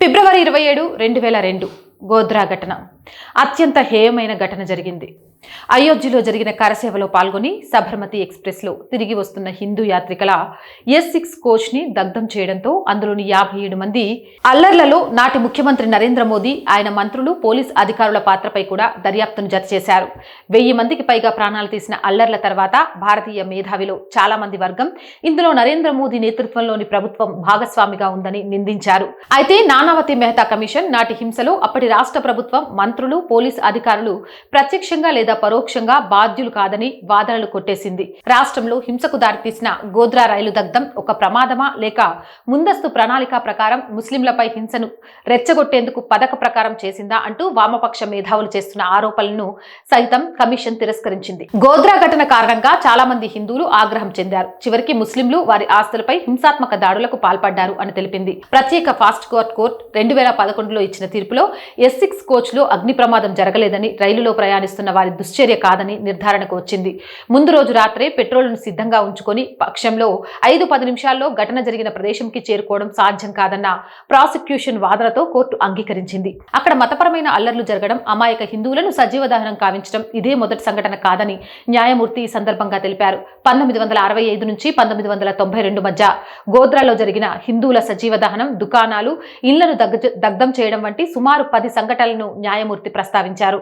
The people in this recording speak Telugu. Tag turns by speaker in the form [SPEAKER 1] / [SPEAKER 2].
[SPEAKER 1] ఫిబ్రవరి 27, 2002 గోధ్రా ఘటన అత్యంత హేయమైన ఘటన జరిగింది. అయోధ్యలో జరిగిన కరసేవలో పాల్గొని సబర్మతి ఎక్స్ప్రెస్లో తిరిగి వస్తున్న హిందూ యాత్రికుల S6 కోచ్ని దగ్ధం చేయడంతో అందులోని 57 మంది అల్లర్లలో నాటి ముఖ్యమంత్రి నరేంద్ర మోదీ, ఆయన మంత్రులు, పోలీస్ అధికారుల పాత్రపై కూడా దర్యాప్తును జత చేశారు. 1000 మందికి పైగా ప్రాణాలు తీసిన అల్లర్ల తర్వాత భారతీయ మేధావిలో చాలా మంది వర్గం ఇందులో నరేంద్ర మోదీ నేతృత్వంలోని ప్రభుత్వం భాగస్వామిగా ఉందని నిందించారు. అయితే నానావతి మెహతా కమిషన్ నాటి హింసలో అప్పటి రాష్ట్ర ప్రభుత్వం, మంత్రులు, పోలీస్ అధికారులు ప్రత్యక్షంగా లేదా పరోక్షంగా బాధ్యులు కాదని వాదనలు కొట్టేసింది. రాష్ట్రంలో హింసకు దారితీసిన గోధ్రా రైలు దగ్ధం ఒక ప్రమాదమా లేక ముందస్తు ప్రణాళిక ప్రకారం ముస్లింలపై హింసను రెచ్చగొట్టేందుకు పథక ప్రకారం చేసిందా అంటూ వామపక్ష మేధావులు చేస్తున్న ఆరోపణలను సైతం కమిషన్ తిరస్కరించింది. గోధ్రా ఘటన కారణంగా చాలా మంది హిందువులు ఆగ్రహం చెందారు. చివరికి ముస్లింలు వారి ఆస్తులపై హింసాత్మక దాడులకు పాల్పడ్డారు అని తెలిపింది. ప్రత్యేక ఫాస్ట్ కోర్ట్ 2011లో ఇచ్చిన తీర్పులో S6 కోచ్లో అగ్ని ప్రమాదం జరగలేదని, రైలులో ప్రయాణిస్తున్న వారి దుశ్చర్య కాదని నిర్ధారణకు వచ్చింది. ముందు రోజు రాత్రే పెట్రోల్ను సిద్ధంగా ఉంచుకొని పక్షంలో 5-10 నిమిషాల్లో ఘటన జరిగిన ప్రదేశంకి చేరుకోవడం సాధ్యం కాదన్న ప్రాసిక్యూషన్ వాదనతో కోర్టు అంగీకరించింది. అక్కడ మతపరమైన అల్లర్లు జరగడం, అమాయక హిందువులను సజీవ దహనం కావించడం ఇదే మొదటి సంఘటన కాదని న్యాయమూర్తి ఈ సందర్భంగా తెలిపారు. 1965 నుంచి 1992 మధ్య గోధ్రాలో జరిగిన హిందువుల సజీవ దహనం, దుకాణాలు, ఇళ్లను దగ్ధం చేయడం వంటి సుమారు 10 సంఘటనలను న్యాయమూర్తి ప్రస్తావించారు.